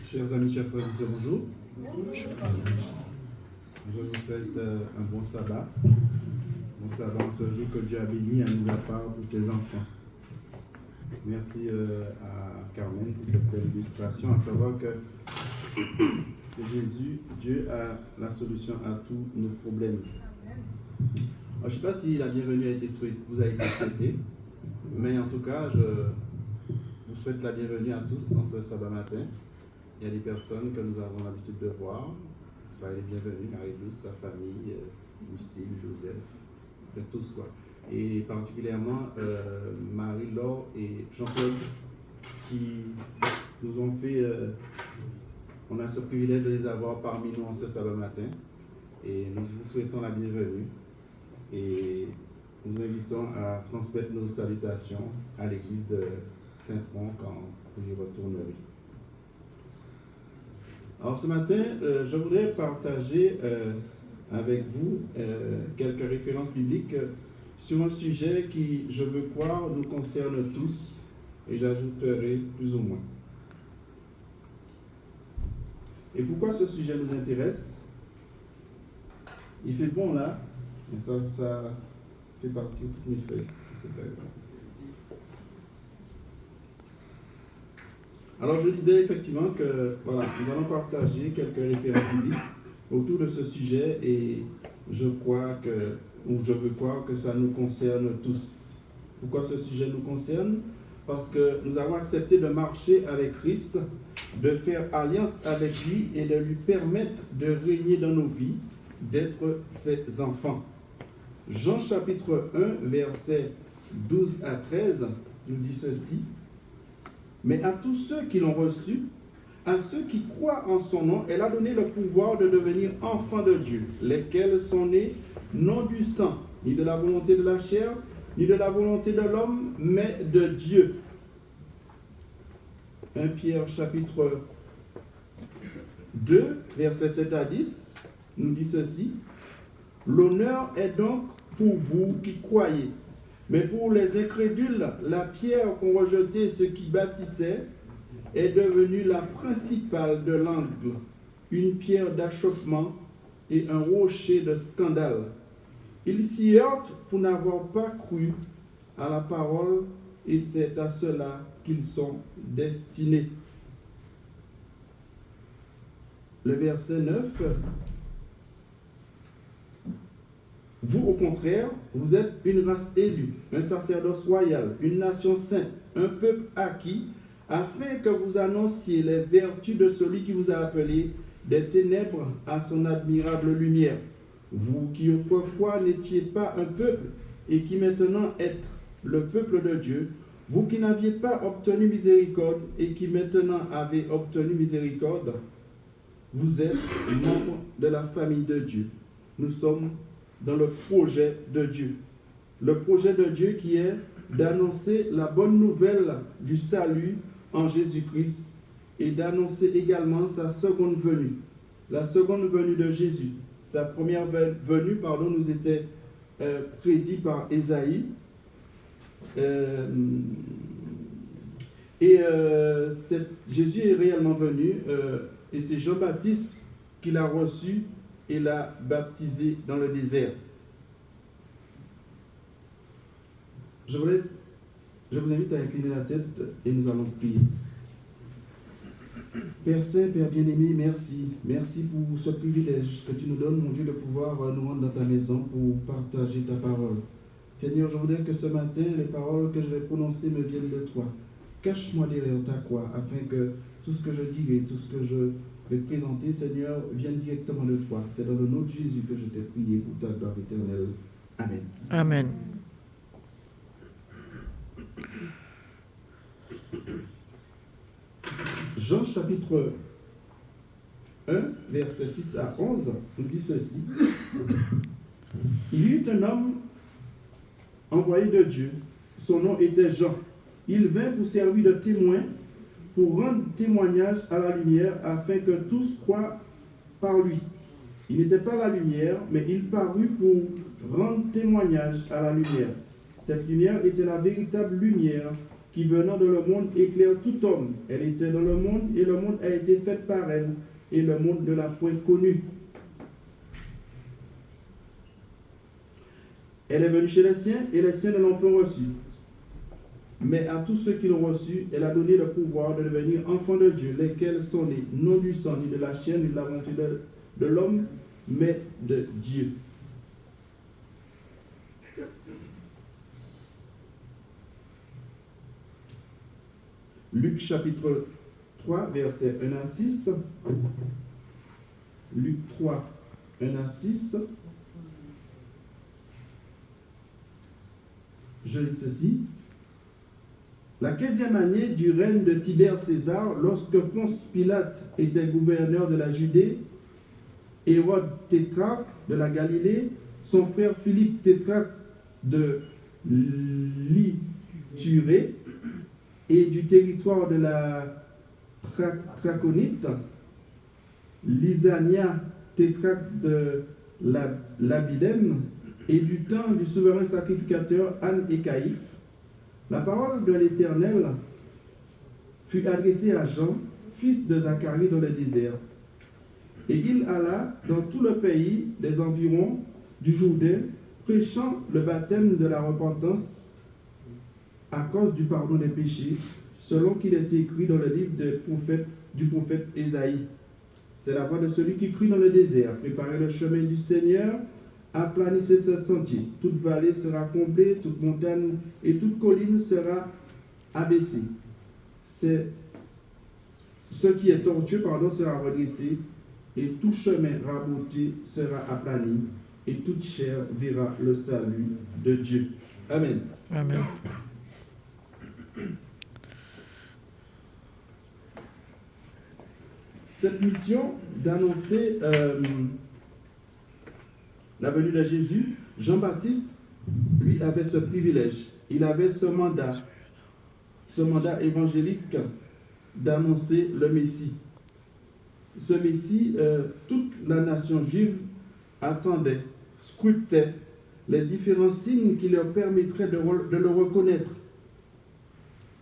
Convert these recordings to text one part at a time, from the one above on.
Chers amis, chers frères et sœurs, bonjour. Je vous souhaite un bon sabbat. Bon sabbat en ce jour que Dieu a béni à mis à part pour ses enfants. Merci à Carmen pour cette belle illustration, à savoir que Jésus, Dieu a la solution à tous nos problèmes. Alors, je ne sais pas si la bienvenue vous a été souhaitée, mais en tout cas, je vous souhaite la bienvenue à tous en ce sabbat matin. Il y a des personnes que nous avons l'habitude de voir. Soyez les bienvenus, Marie-Douce, sa famille, Lucille, Joseph, faites tous quoi. Et particulièrement Marie-Laure et Jean-Claude qui nous ont fait, on a ce privilège de les avoir parmi nous en ce sabbat matin. Et nous vous souhaitons la bienvenue et nous invitons à transmettre nos salutations à l'église de Saint-Tron quand vous y retournerez. Alors ce matin, je voudrais partager avec vous quelques références bibliques sur un sujet qui, je veux croire, nous concerne tous, et j'ajouterai plus ou moins. Et pourquoi ce sujet nous intéresse? Il fait bon là, mais ça fait partie de toutes mes feuilles. C'est pas grave. Alors je disais effectivement que voilà, nous allons partager quelques références bibliques autour de ce sujet et je veux croire que ça nous concerne tous. Pourquoi ce sujet nous concerne? Parce que nous avons accepté de marcher avec Christ, de faire alliance avec lui et de lui permettre de régner dans nos vies, d'être ses enfants. Jean chapitre 1, versets 12 à 13 nous dit ceci. Mais à tous ceux qui l'ont reçu, à ceux qui croient en son nom, elle a donné le pouvoir de devenir enfants de Dieu, lesquels sont nés non du sang, ni de la volonté de la chair, ni de la volonté de l'homme, mais de Dieu. 1 Pierre chapitre 2, versets 7 à 10, nous dit ceci. L'honneur est donc pour vous qui croyez. Mais pour les incrédules, la pierre qu'ont rejetée ceux qui bâtissaient est devenue la principale de l'angle, une pierre d'achoppement et un rocher de scandale. Ils s'y heurtent pour n'avoir pas cru à la parole et c'est à cela qu'ils sont destinés. Le verset 9. Vous, au contraire, vous êtes une race élue, un sacerdoce royal, une nation sainte, un peuple acquis, afin que vous annonciez les vertus de celui qui vous a appelé des ténèbres à son admirable lumière. Vous qui autrefois n'étiez pas un peuple et qui maintenant êtes le peuple de Dieu, vous qui n'aviez pas obtenu miséricorde et qui maintenant avez obtenu miséricorde, vous êtes membres de la famille de Dieu. Nous sommes dans le projet de Dieu. Le projet de Dieu qui est d'annoncer la bonne nouvelle du salut en Jésus-Christ et d'annoncer également sa seconde venue. La seconde venue de Jésus. Sa première venue, nous était prédit par Ésaïe. Jésus est réellement venu et c'est Jean-Baptiste qui l'a reçu et l'a baptisé dans le désert. Je vous invite à incliner la tête et nous allons prier. Père Saint, Père bien-aimé, merci. Merci pour ce privilège que tu nous donnes, mon Dieu, de pouvoir nous rendre dans ta maison pour partager ta parole. Seigneur, je voudrais que ce matin, les paroles que je vais prononcer me viennent de toi. Cache-moi derrière ta croix, afin que tout ce que je dirai, tout ce que je vais présenter, Seigneur, vienne directement de toi. C'est dans le nom de Jésus que je t'ai prié pour ta gloire éternelle. Amen. Amen. Jean chapitre 1, versets 6 à 11, nous dit ceci. Il y eut un homme envoyé de Dieu. Son nom était Jean. Il vint pour servir de témoin, pour rendre témoignage à la lumière, afin que tous croient par lui. Il n'était pas la lumière, mais il parut pour rendre témoignage à la lumière. Cette lumière était la véritable lumière qui venant dans le monde éclaire tout homme. Elle était dans le monde et le monde a été fait par elle et le monde ne l'a point connue. Elle est venue chez les siens et les siens ne l'ont point reçue. Mais à tous ceux qui l'ont reçue, elle a donné le pouvoir de devenir enfants de Dieu, lesquels sont nés non du sang, ni de la chair, ni de la volonté de l'homme, mais de Dieu. Luc chapitre 3, versets 1 à 6. Luc 3, 1 à 6. Je lis ceci. La 15e année du règne de Tibère César, lorsque Ponce Pilate était gouverneur de la Judée, Hérode tétrarque de la Galilée, son frère Philippe tétrarque de l'Ithurée et du territoire de la Traconite, Lysania tétrarque de l'Abilène, et du temps du souverain sacrificateur Anne et Caïphe, la parole de l'Éternel fut adressée à Jean, fils de Zacharie, dans le désert. Et il alla dans tout le pays des environs du Jourdain, prêchant le baptême de la repentance à cause du pardon des péchés, selon qu'il est écrit dans le livre du prophète Ésaïe. C'est la voix de celui qui crie dans le désert: préparez le chemin du Seigneur, aplanissez ses sentiers. Toute vallée sera comblée, toute montagne et toute colline sera abaissée. Ce qui est tortueux, sera redressé, et tout chemin raboté sera aplani, et toute chair verra le salut de Dieu. Amen. Amen. Cette mission d'annoncer la venue de Jésus, Jean-Baptiste, lui, avait ce privilège. Il avait ce mandat évangélique d'annoncer le Messie. Ce Messie, toute la nation juive attendait, scrutait les différents signes qui leur permettraient de le reconnaître.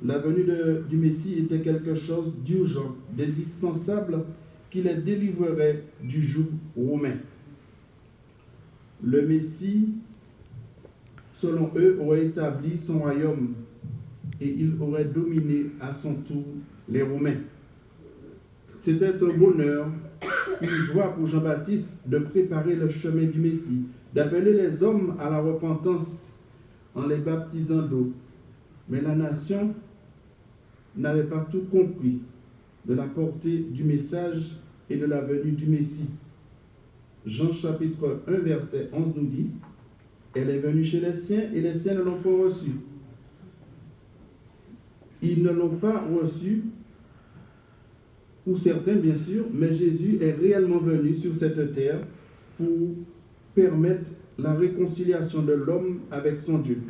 La venue du Messie était quelque chose d'urgent, d'indispensable, qui les délivrerait du joug romain. Le Messie, selon eux, aurait établi son royaume et il aurait dominé à son tour les Romains. C'était un bonheur, une joie pour Jean-Baptiste de préparer le chemin du Messie, d'appeler les hommes à la repentance en les baptisant d'eau. Mais la nation n'avait pas tout compris de la portée du message et de la venue du Messie. Jean chapitre 1 verset 11 nous dit: elle est venue chez les siens et les siens ne l'ont pas reçue. Ils ne l'ont pas reçue, pour certains bien sûr, mais Jésus est réellement venu sur cette terre pour permettre la réconciliation de l'homme avec son Dieu.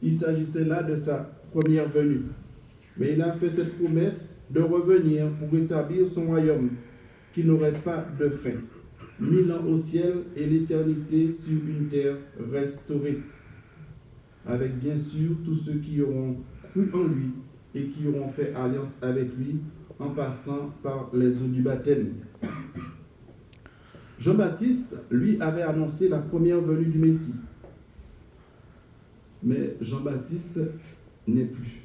Il s'agissait là de sa première venue. Mais il a fait cette promesse de revenir pour établir son royaume qui n'aurait pas de fin. 1000 ans au ciel et l'éternité sur une terre restaurée. Avec bien sûr tous ceux qui auront cru en lui et qui auront fait alliance avec lui en passant par les eaux du baptême. Jean-Baptiste, lui, avait annoncé la première venue du Messie. Mais Jean-Baptiste n'est plus.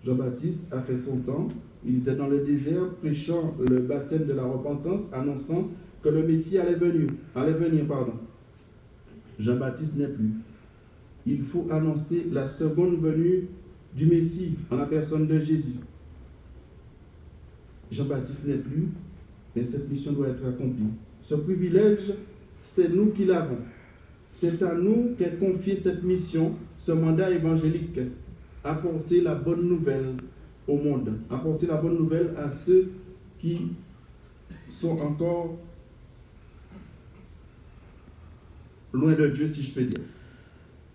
Jean-Baptiste a fait son temps. Il était dans le désert prêchant le baptême de la repentance, annonçant que le Messie allait venir. Jean-Baptiste n'est plus. Il faut annoncer la seconde venue du Messie en la personne de Jésus. Jean-Baptiste n'est plus, mais cette mission doit être accomplie. Ce privilège, c'est nous qui l'avons. C'est à nous qu'est confiée cette mission, ce mandat évangélique. Apporter la bonne nouvelle au monde, apporter la bonne nouvelle à ceux qui sont encore loin de Dieu, si je peux dire.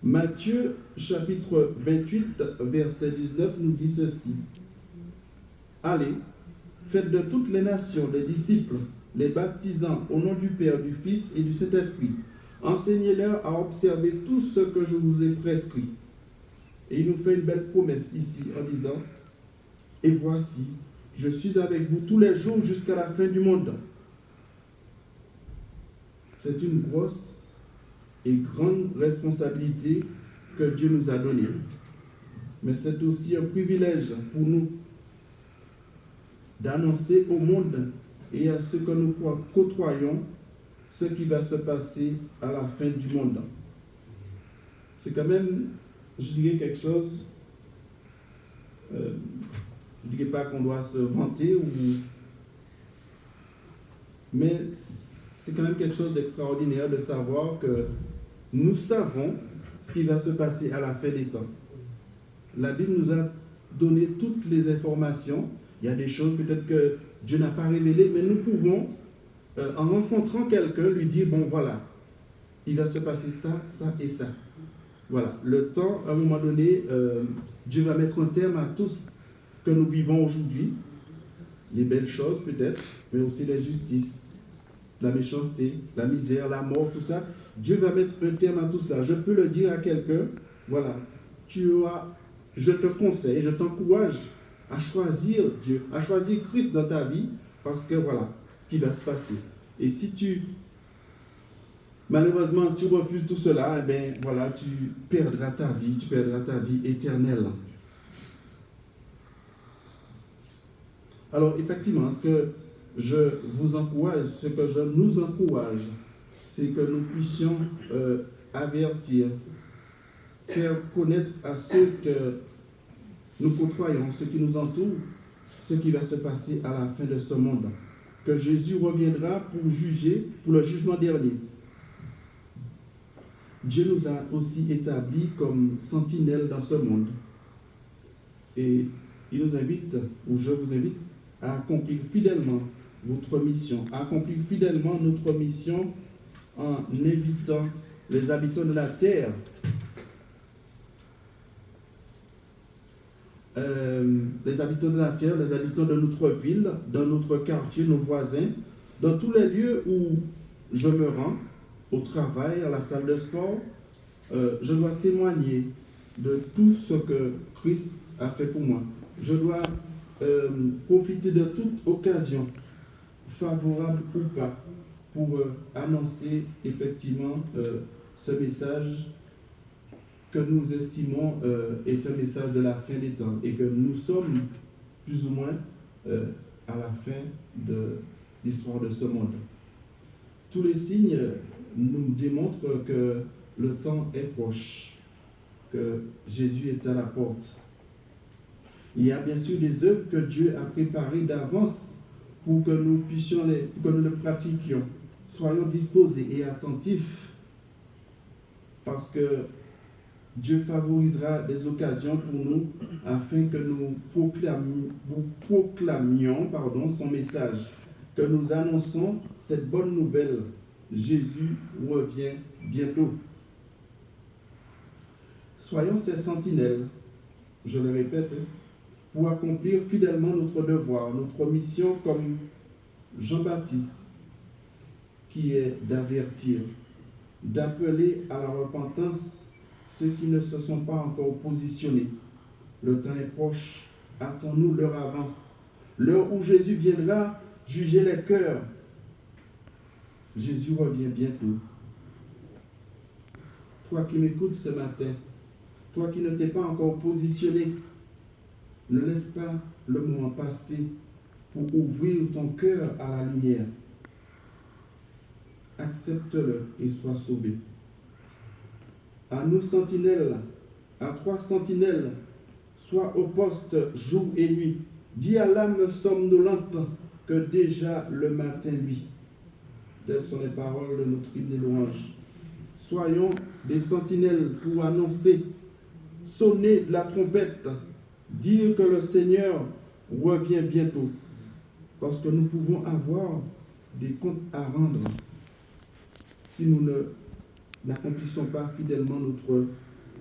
Matthieu chapitre 28, verset 19 nous dit ceci: allez, faites de toutes les nations des disciples, les baptisant au nom du Père, du Fils et du Saint-Esprit. Enseignez-leur à observer tout ce que je vous ai prescrit. Et il nous fait une belle promesse ici en disant, et voici, je suis avec vous tous les jours jusqu'à la fin du monde. C'est une grosse et grande responsabilité que Dieu nous a donnée. Mais c'est aussi un privilège pour nous d'annoncer au monde et à ceux que nous côtoyons ce qui va se passer à la fin du monde. C'est quand même, je dirais, quelque chose, je ne dirais pas qu'on doit se vanter, mais c'est quand même quelque chose d'extraordinaire de savoir que nous savons ce qui va se passer à la fin des temps. La Bible nous a donné toutes les informations. Il y a des choses peut-être que Dieu n'a pas révélées, mais nous pouvons, en rencontrant quelqu'un, lui dire, bon voilà, il va se passer ça, ça et ça. Voilà, le temps, à un moment donné, Dieu va mettre un terme à tout ce que nous vivons aujourd'hui. Les belles choses peut-être, mais aussi l'injustice, la méchanceté, la misère, la mort, tout ça. Dieu va mettre un terme à tout cela. Je peux le dire à quelqu'un, voilà, je te conseille, je t'encourage à choisir Dieu, à choisir Christ dans ta vie, parce que voilà ce qui va se passer. Et si malheureusement tu refuses tout cela, eh bien voilà, tu perdras ta vie éternelle. Alors effectivement, ce que je vous encourage, ce que je nous encourage, c'est que nous puissions avertir, faire connaître à ceux que nous côtoyons, ceux qui nous entourent, ce qui va se passer à la fin de ce monde. Que Jésus reviendra pour juger, pour le jugement dernier. Dieu nous a aussi établis comme sentinelles dans ce monde. Et il nous invite, ou je vous invite, à accomplir fidèlement votre mission, à accomplir fidèlement notre mission en invitant les habitants de la terre, les habitants de la terre, les habitants de notre ville, dans notre quartier, nos voisins, dans tous les lieux où je me rends, au travail, à la salle de sport, je dois témoigner de tout ce que Christ a fait pour moi. Je dois profiter de toute occasion, favorable ou pas, pour annoncer effectivement ce message que nous estimons est un message de la fin des temps et que nous sommes plus ou moins à la fin de l'histoire de ce monde. Tous les signes nous démontrent que le temps est proche, que Jésus est à la porte. Il y a bien sûr des œuvres que Dieu a préparées d'avance pour que nous puissions que nous les pratiquions. Soyons disposés et attentifs parce que Dieu favorisera des occasions pour nous afin que nous proclamions son message, que nous annonçons cette bonne nouvelle. Jésus revient bientôt. Soyons ces sentinelles, je le répète, pour accomplir fidèlement notre devoir, notre mission comme Jean-Baptiste, qui est d'avertir, d'appeler à la repentance ceux qui ne se sont pas encore positionnés. Le temps est proche, attends-nous l'heure avance, l'heure où Jésus viendra juger les cœurs. Jésus revient bientôt. Toi qui m'écoutes ce matin, toi qui ne t'es pas encore positionné, ne laisse pas le moment passer pour ouvrir ton cœur à la lumière. Accepte-le et sois sauvé. À nous sentinelles, à toi sentinelles, sois au poste jour et nuit. Dis à l'âme somnolente que déjà le matin luit. Telles sont les paroles de notre hymne de louange. Soyons des sentinelles pour annoncer, sonner de la trompette, dire que le Seigneur revient bientôt. Parce que nous pouvons avoir des comptes à rendre si nous n'accomplissons pas fidèlement notre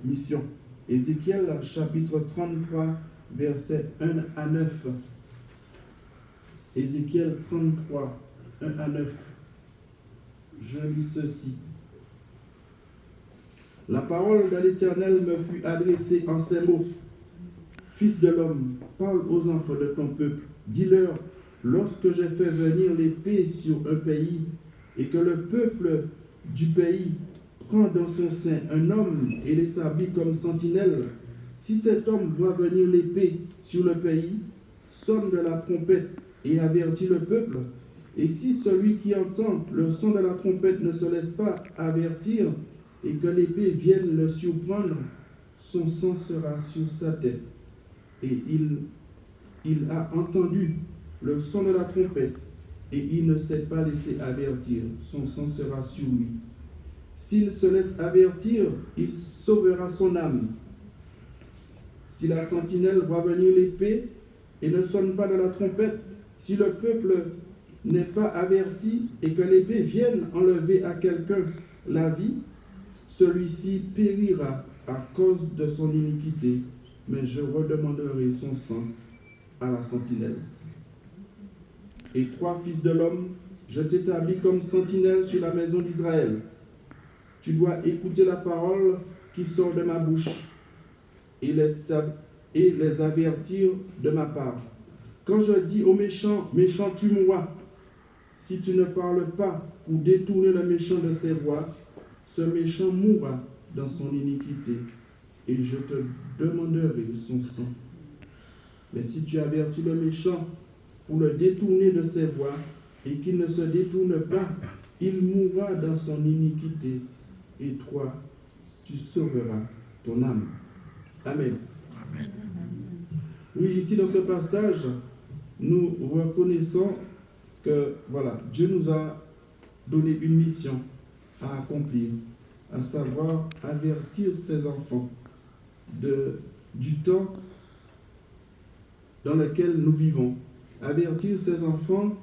mission. Ézéchiel chapitre 33, versets 1 à 9. Ézéchiel 33, 1 à 9. Je lis ceci. La parole de l'Éternel me fut adressée en ces mots. Fils de l'homme, parle aux enfants de ton peuple. Dis-leur, lorsque j'ai fait venir l'épée sur un pays et que le peuple du pays prend dans son sein un homme et l'établit comme sentinelle, si cet homme voit venir l'épée sur le pays, sonne de la trompette et avertit le peuple, et si celui qui entend le son de la trompette ne se laisse pas avertir et que l'épée vienne le surprendre, son sang sera sur sa tête. Et il a entendu le son de la trompette et il ne s'est pas laissé avertir, son sang sera sur lui. S'il se laisse avertir, il sauvera son âme. Si la sentinelle voit venir l'épée et ne sonne pas de la trompette, si le peuple n'est pas averti et que l'épée vienne enlever à quelqu'un la vie, celui-ci périra à cause de son iniquité, mais je redemanderai son sang à la sentinelle. Et toi, fils de l'homme, je t'établis comme sentinelle sur la maison d'Israël. Tu dois écouter la parole qui sort de ma bouche et les avertir de ma part. Quand je dis aux méchants, méchant tu mourras, si tu ne parles pas pour détourner le méchant de ses voies, ce méchant mourra dans son iniquité, et je te demanderai son sang. Mais si tu avertis le méchant pour le détourner de ses voies, et qu'il ne se détourne pas, il mourra dans son iniquité, et toi, tu sauveras ton âme. Amen. Amen. Oui, ici dans ce passage, nous reconnaissons que voilà, Dieu nous a donné une mission à accomplir, à savoir avertir ses enfants du temps dans lequel nous vivons, avertir ses enfants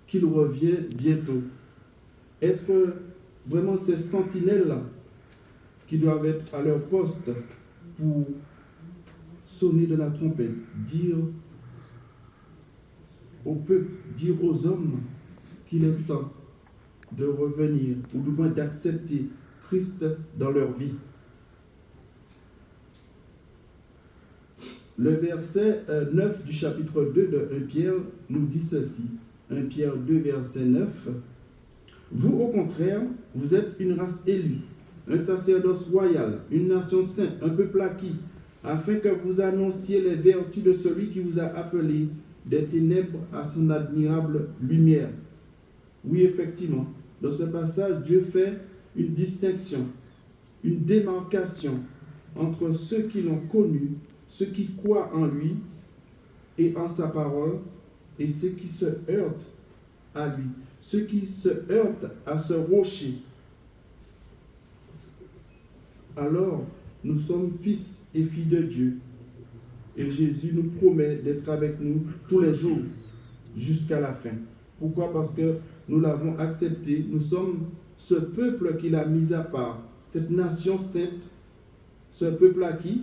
qu'il revient bientôt, être vraiment ces sentinelles qui doivent être à leur poste pour sonner de la trompette, dire au peuple, dire aux hommes qu'il est temps de revenir, ou du moins d'accepter Christ dans leur vie. Le verset 9 du chapitre 2 de 1 Pierre nous dit ceci. 1 Pierre 2, verset 9. Vous, au contraire, vous êtes une race élue, un sacerdoce royal, une nation sainte, un peuple acquis, afin que vous annonciez les vertus de celui qui vous a appelé des ténèbres à son admirable lumière. Oui, effectivement, dans ce passage, Dieu fait une distinction, une démarcation entre ceux qui l'ont connu, ceux qui croient en lui et en sa parole, et ceux qui se heurtent à lui, ceux qui se heurtent à ce rocher. Alors, nous sommes fils et filles de Dieu. Et Jésus nous promet d'être avec nous tous les jours jusqu'à la fin. Pourquoi? Parce que nous l'avons accepté. Nous sommes ce peuple qu'il a mis à part, cette nation sainte, ce peuple acquis.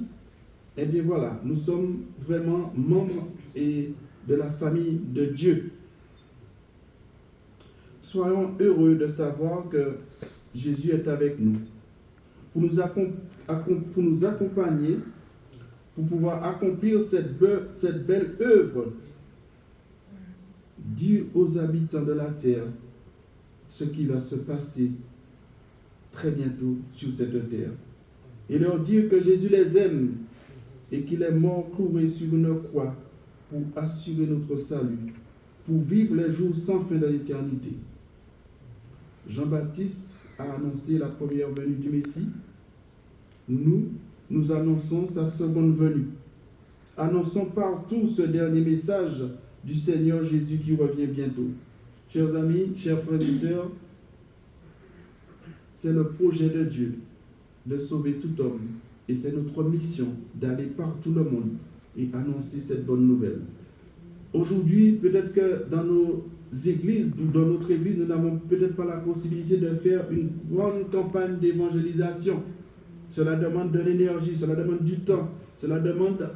Eh bien voilà, nous sommes vraiment membres de la famille de Dieu. Soyons heureux de savoir que Jésus est avec nous pour nous accompagner, pour pouvoir accomplir cette belle œuvre, dire aux habitants de la terre ce qui va se passer très bientôt sur cette terre. Et leur dire que Jésus les aime et qu'il est mort cloué sur une croix pour assurer notre salut, pour vivre les jours sans fin de l'éternité. Jean-Baptiste a annoncé la première venue du Messie. Nous annonçons sa seconde venue. Annonçons partout ce dernier message du Seigneur Jésus qui revient bientôt. Chers amis, chers frères et sœurs, c'est le projet de Dieu de sauver tout homme. Et c'est notre mission d'aller par tout le monde et annoncer cette bonne nouvelle. Aujourd'hui, peut-être que dans nos églises ou dans notre église, nous n'avons peut-être pas la possibilité de faire une grande campagne d'évangélisation. Cela demande de l'énergie, cela demande du temps, cela demande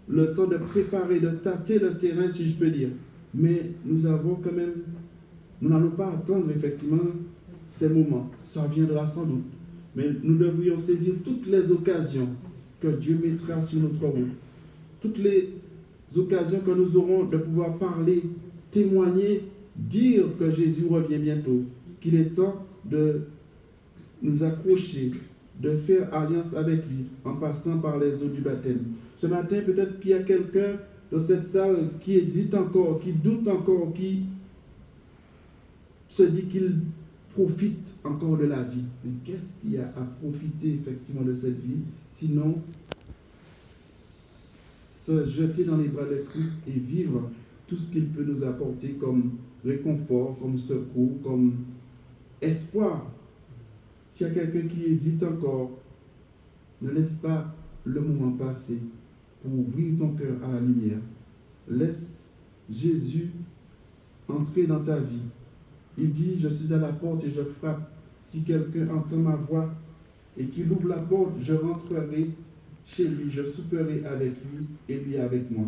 le temps de préparer, de tâter le terrain, si je peux dire. Mais nous avons quand même, nous n'allons pas attendre effectivement ces moments. Ça viendra sans doute. mais nous devrions saisir toutes les occasions que Dieu mettra sur notre route, toutes les occasions que nous aurons de pouvoir parler, témoigner, dire que Jésus revient bientôt, qu'il est temps de nous accrocher, de faire alliance avec lui en passant par les eaux du baptême. Ce matin, peut-être qu'il y a quelqu'un dans cette salle qui hésite encore, qui doute encore, qui se dit qu'il profite encore de la vie. Mais qu'est-ce qu'il y a à profiter effectivement de cette vie, sinon se jeter dans les bras de Christ et vivre tout ce qu'il peut nous apporter comme réconfort, comme secours, comme espoir. S'il y a quelqu'un qui hésite encore, ne laisse pas le moment passer pour ouvrir ton cœur à la lumière. Laisse Jésus entrer dans ta vie. Il dit, je suis à la porte et je frappe. Si quelqu'un entend ma voix et qu'il ouvre la porte, je rentrerai chez lui, je souperai avec lui et lui avec moi.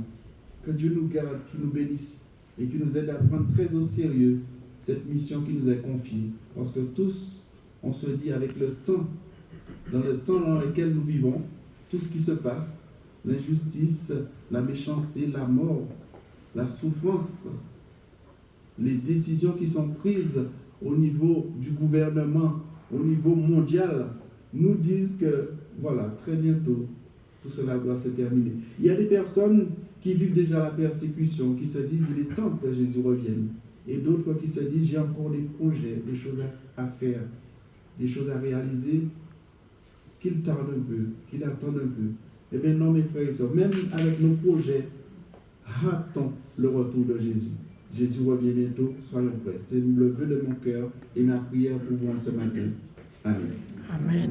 Que Dieu nous garde, qu'il nous bénisse et qu'il nous aide à prendre très au sérieux cette mission qui nous est confiée. Parce que tous, on se dit avec le temps dans lequel nous vivons, tout ce qui se passe, l'injustice, la méchanceté, la mort, la souffrance, les décisions qui sont prises au niveau du gouvernement, au niveau mondial, nous disent que, voilà, très bientôt, tout cela doit se terminer. Il y a des personnes qui vivent déjà la persécution, qui se disent, il est temps que Jésus revienne. Et d'autres qui se disent, j'ai encore des projets, des choses à faire, des choses à réaliser, qu'il tarde un peu, qu'il attende un peu. Eh bien non, mes frères et sœurs, même avec nos projets, hâtons le retour de Jésus. Jésus revient bientôt, soyons prêts. C'est le vœu de mon cœur et ma prière pour vous en ce matin. Amen. Amen.